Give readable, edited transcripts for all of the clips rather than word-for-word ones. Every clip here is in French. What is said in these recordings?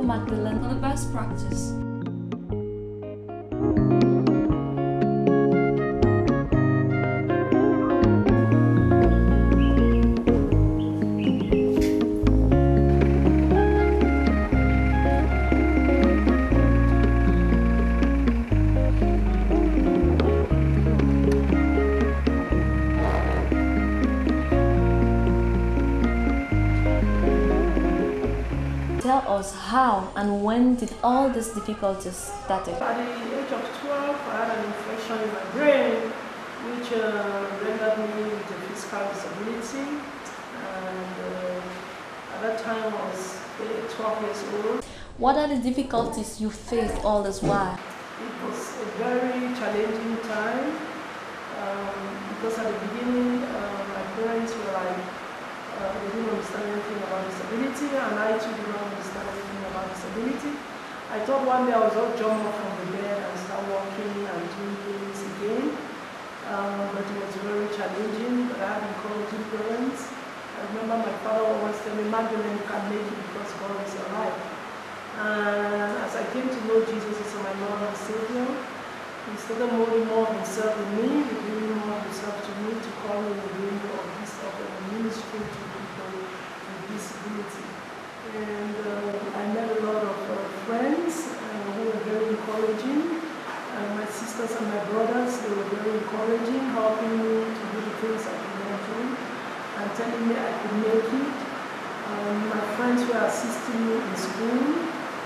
Magdalene for the best practice. Tell us how and when did all these difficulties start? At the age of 12, I had an infection in my brain which rendered me with a physical disability, and at that time I was 12 years old. What are the difficulties you faced all this while? It was a very challenging time because at the beginning my parents were like, they didn't understand anything about disability, and I too did not understand anything about disability. I thought one day I was going to jump up from the bed and start walking and doing things again, but it was very challenging, but I had encouraging parents. I remember my father always telling me, Magdalene, you can make it because God is alive. And as I came to know Jesus as my Lord and Savior, He started molding more of Himself in me, revealing more of Himself to me, to call me the window of this of the ministry to people with disability. And I met a lot of friends who were very encouraging. My sisters and my brothers, they were very encouraging, helping me to do the things I could not do, and telling me I could make it. My friends were assisting me in school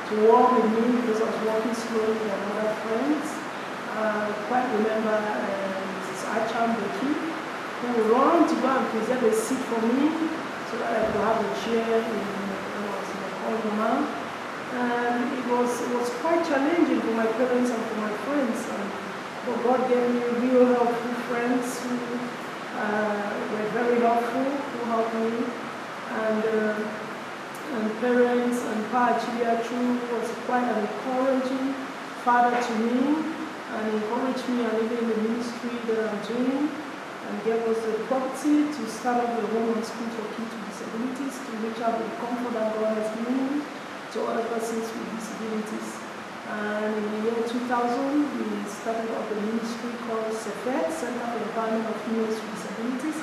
to walk with me because I was walking slowly than other friends. I quite remember Mrs. Acham Becky, who would run to go and present a seat for me so that I could have a chair when I was in the hall. And it was quite challenging for my parents and for my friends. But God gave me real helpful friends who were very helpful, who helped me. And parents and Pa Chibiachu was quite an encouraging father to me, and encouraged me and even in the ministry that I'm doing, and gave us the property to start up a home and school for kids with disabilities to reach out with the comfort that God has given me to other persons with disabilities. And in the year 2000, we started up a ministry called CEFET, Center for Empowerment of Females with Disabilities,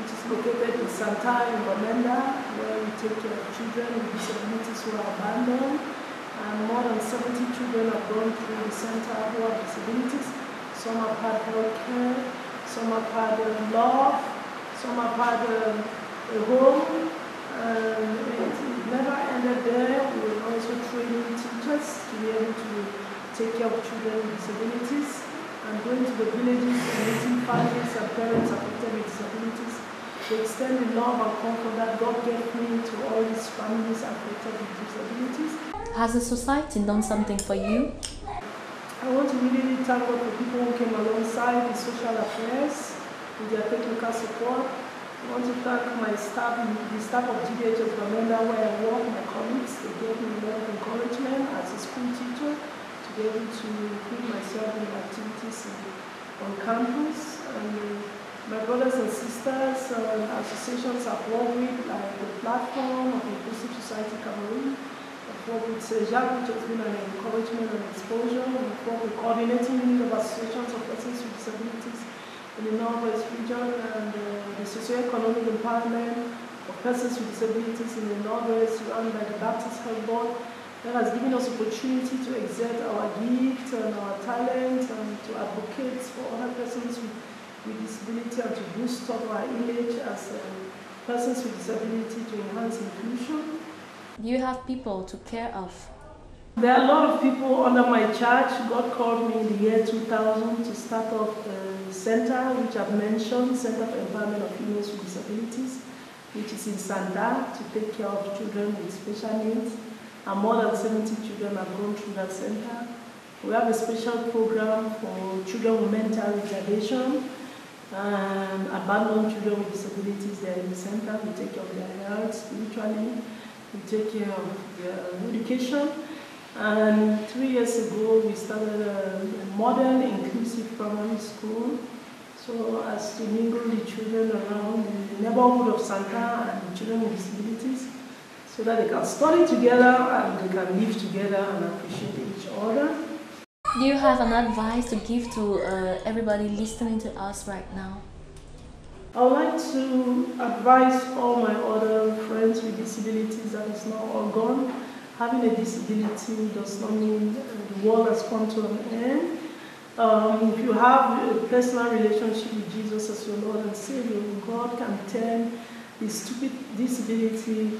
which is located in Santa in Bamenda, where we take care of children with disabilities who are abandoned. And more than 70 children have gone through the center who have disabilities. Some have had health care, some have had love, some have had a home, and it never ended there. We were also training teachers to be able to take care of children with disabilities and going to the villages and meeting families and parents affected with disabilities to extend the love and comfort that God gave me to all these families affected with disabilities. Has the society done something for you? I want to really thank God for people who came alongside the social affairs with their technical support. I want to thank my staff, the staff of GBH of Bamenda where I work, my colleagues. They gave me a lot of encouragement as a school teacher to be able to put myself in activities on campus. And my brothers and sisters, associations I've worked with, like the Platform of Inclusive Society Cameroon. I've worked with CEJAC, which has been an encouragement and exposure. We've worked with coordinating unit of associations of persons with disabilities in the Northwest region, and the socio-economic empowerment of persons with disabilities in the Northwest, run by the Baptist Health Board. That has given us opportunity to exert our gift and our talent and to advocate for other persons with disability and to boost up our image as persons with disability to enhance inclusion. Do you have people to care of? There are a lot of people under my charge. God called me in the year 2000 to start off a center, which I've mentioned, Center for Empowerment of Females with Disabilities, which is in Sanda, to take care of children with special needs. And more than 70 children have gone through that center. We have a special program for children with mental retardation and abandoned children with disabilities there in the center. We take care of their health spiritually. We take care of their education. And 3 years ago, we started a modern inclusive primary school, so as to mingle the children around the neighborhood of Santa and the children with disabilities, so that they can study together and they can live together and appreciate each other. Do you have an advice to give to everybody listening to us right now? I would like to advise all my other friends with disabilities that it's not all gone. Having a disability does not mean the world has come to an end. If you have a personal relationship with Jesus as your Lord and Savior, God can turn the stupid disability,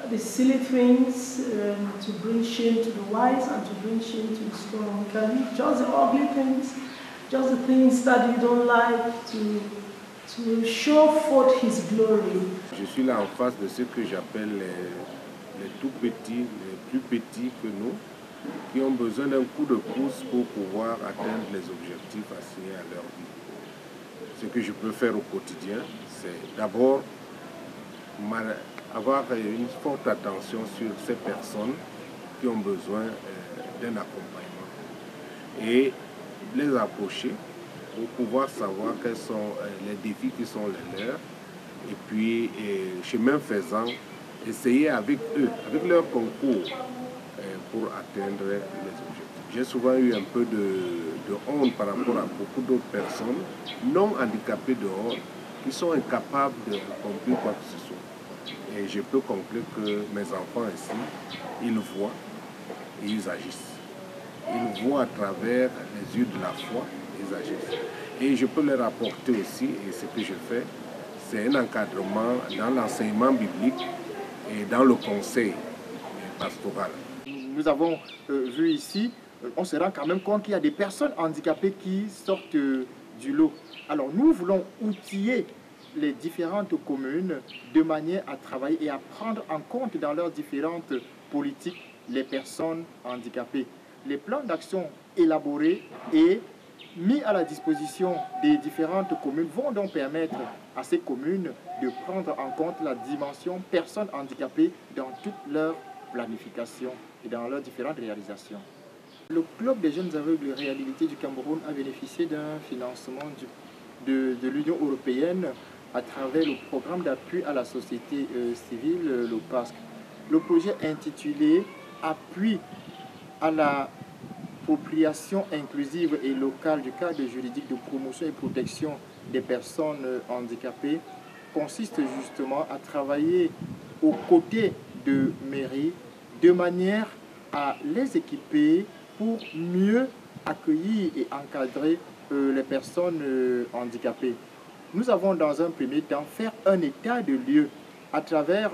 the silly things, to bring shame to the wise and to bring shame to the strong. He can leave just the ugly things, just the things that you don't like, to show forth His glory. Je suis là en face de ceux que j'appelle les tout petits, les plus petits que nous, qui ont besoin d'un coup de pouce pour pouvoir atteindre les objectifs assignés à leur vie. Ce que je peux faire au quotidien, c'est d'abord avoir une forte attention sur ces personnes qui ont besoin d'un accompagnement et les approcher pour pouvoir savoir quels sont les défis qui sont les leurs et puis, chemin faisant, essayer avec eux, avec leur concours, pour atteindre les objectifs. J'ai souvent eu un peu de honte par rapport à beaucoup d'autres personnes non handicapées dehors qui sont incapables de accomplir quoi que ce soit. Et je peux conclure que mes enfants ici, ils voient et ils agissent. Ils voient à travers les yeux de la foi, ils agissent. Et je peux leur apporter aussi, et ce que je fais, c'est un encadrement dans l'enseignement biblique et dans le conseil pastoral. Nous avons vu ici, on se rend quand même compte qu'il y a des personnes handicapées qui sortent du lot. Alors nous voulons outiller les différentes communes de manière à travailler et à prendre en compte dans leurs différentes politiques les personnes handicapées. Les plans d'action élaborés et mis à la disposition des différentes communes vont donc permettre à ces communes de prendre en compte la dimension personnes handicapées dans toute leur planification et dans leurs différentes réalisations. Le Club des jeunes aveugles réhabilités du Cameroun a bénéficié d'un financement de l'Union européenne à travers le programme d'appui à la société civile, le PASC. Le projet intitulé « Appui à la appropriation inclusive et locale du cadre juridique de promotion et protection des personnes handicapées » consiste justement à travailler aux côtés de mairies de manière à les équiper pour mieux accueillir et encadrer les personnes handicapées. Nous avons dans un premier temps fait un état de lieu à travers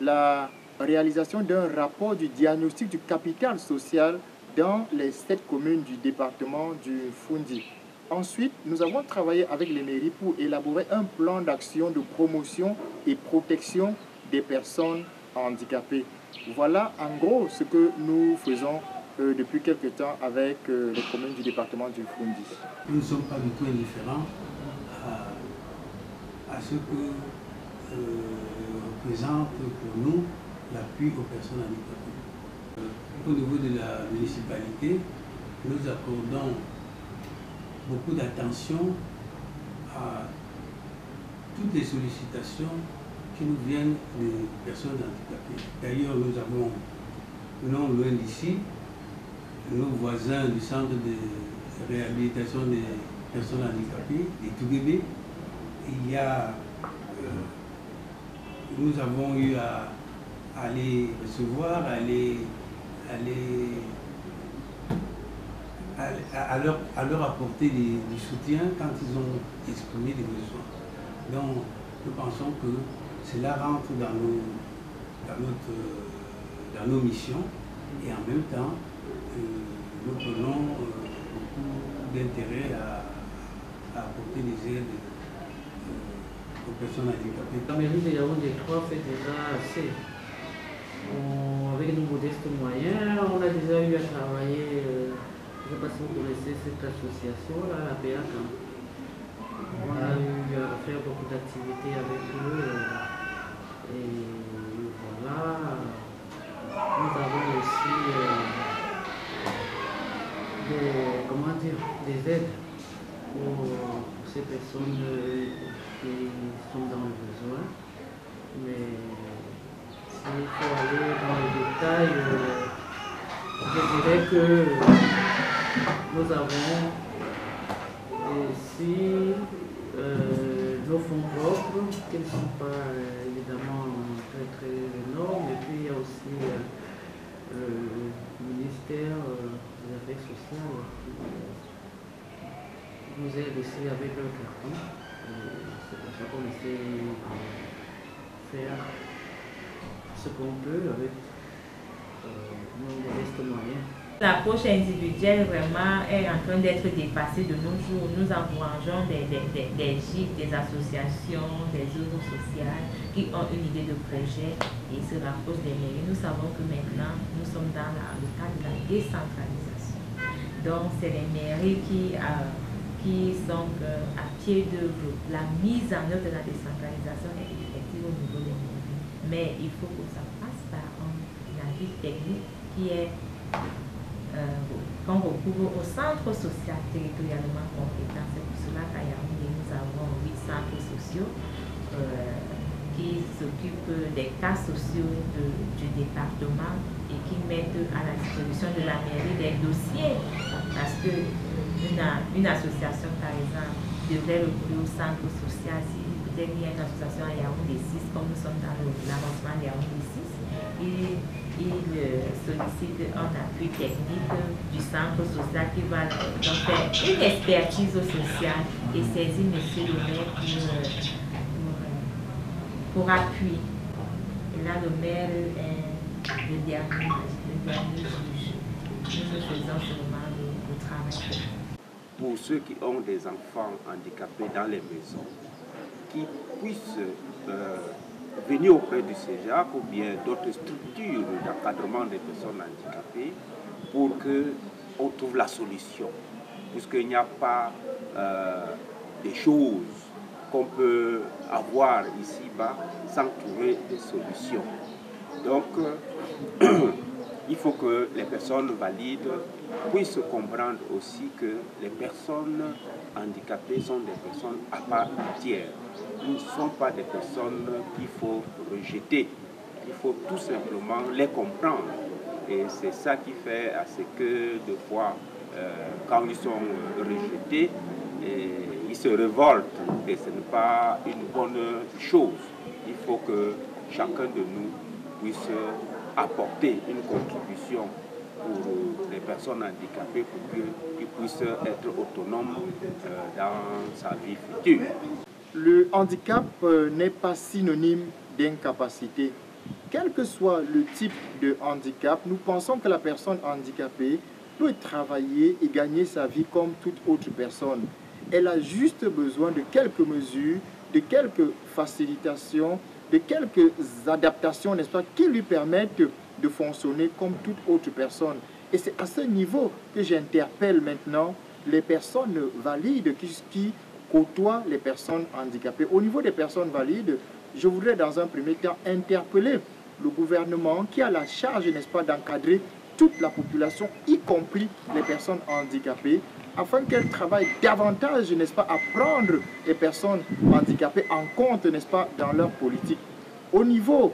la réalisation d'un rapport du diagnostic du capital social dans les 7 communes du département du Fundi. Ensuite, nous avons travaillé avec les mairies pour élaborer un plan d'action de promotion et protection des personnes handicapées. Voilà en gros ce que nous faisons depuis quelque temps avec les communes du département du Fundi. Nous ne sommes pas du tout indifférents à ce que représente pour nous l'appui aux personnes handicapées. Au niveau de la municipalité, nous accordons beaucoup d'attention à toutes les sollicitations qui nous viennent des personnes handicapées. D'ailleurs, nous avons, non loin d'ici, nos voisins du centre de réhabilitation des personnes handicapées, des Touguébé. Nous avons eu à les recevoir, à leur apporter du soutien quand ils ont exprimé des besoins. Donc, nous pensons que cela rentre dans nos missions et en même temps, nous prenons beaucoup d'intérêt à apporter des aides aux personnes handicapées. La mairie de Yaoundé 3 fait déjà assez. Avec nos modestes moyens, on a déjà eu à travailler, je ne sais pas si vous connaissez cette association-là, la PAC. On a eu à faire beaucoup d'activités avec eux. Et voilà, nous avons aussi des aides pour ces personnes qui sont dans le besoin. Mais s'il faut aller dans les détails, je dirais que nous avons ici nos fonds propres, qui ne sont pas évidemment très énormes, et puis il y a aussi le ministère des Affaires sociales qui nous aide aussi avec leur carton. C'est pour ça qu'on essaie de faire ce qu'on peut avec nos modestes moyens. L'approche individuelle vraiment est en train d'être dépassée de nos jours. Nous encourageons des gîtes, des associations, des œuvres sociales qui ont une idée de projet et se rapprochent des mairies. Nous savons que maintenant, nous sommes dans le cadre de la décentralisation. Donc, c'est les mairies qui sont à pied d'œuvre. La mise en œuvre de la décentralisation est effective au niveau des mairies. Mais il faut que ça passe par un avis technique qui est qu'on recouvre au centre social territorialement compétent. C'est pour cela qu'à Yaoundé, nous avons 8 centres sociaux qui s'occupent des cas sociaux du département et qui mettent à la disposition de la mairie des dossiers. Parce qu'une association, par exemple, devrait recourir au centre social si peut-être il y a une association à Yaoundé 6, comme nous sommes dans l'avancement de Yaoundé 6. Il sollicite un appui technique du centre social qui va donc faire une expertise sociale et saisir M. le maire pour appui. Et là, le maire est le dernier juge. Nous faisons seulement le travail. Pour ceux qui ont des enfants handicapés dans les maisons, qui puissent venir auprès du CEJAC ou bien d'autres structures d'encadrement des personnes handicapées pour qu'on trouve la solution. Puisqu'il n'y a pas des choses qu'on peut avoir ici-bas sans trouver des solutions. Donc, il faut que les personnes valides puissent comprendre aussi que les personnes handicapées sont des personnes à part entière. Ils ne sont pas des personnes qu'il faut rejeter. Il faut tout simplement les comprendre. Et c'est ça qui fait à ce que, des fois, quand ils sont rejetés, ils se révoltent. Et ce n'est pas une bonne chose. Il faut que chacun de nous puisse apporter une contribution pour les personnes handicapées pour qu'ils puissent être autonomes dans sa vie future. Le handicap n'est pas synonyme d'incapacité. Quel que soit le type de handicap, nous pensons que la personne handicapée peut travailler et gagner sa vie comme toute autre personne. Elle a juste besoin de quelques mesures, de quelques facilitations, de quelques adaptations, n'est-ce pas, qui lui permettent de fonctionner comme toute autre personne. Et c'est à ce niveau que j'interpelle maintenant les personnes valides qui côtoient les personnes handicapées. Au niveau des personnes valides, je voudrais dans un premier temps interpeller le gouvernement qui a la charge, n'est-ce pas, d'encadrer toute la population, y compris les personnes handicapées, afin qu'elles travaillent davantage, n'est-ce pas, à prendre les personnes handicapées en compte, n'est-ce pas, dans leur politique. Au niveau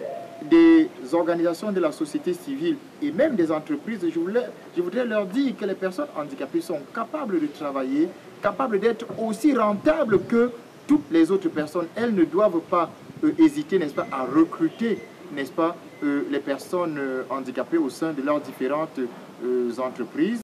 des organisations de la société civile et même des entreprises, je voudrais leur dire que les personnes handicapées sont capables de travailler, capables d'être aussi rentables que toutes les autres personnes. Elles ne doivent pas hésiter, n'est-ce pas, à recruter, n'est-ce pas, les personnes handicapées au sein de leurs différentes entreprises.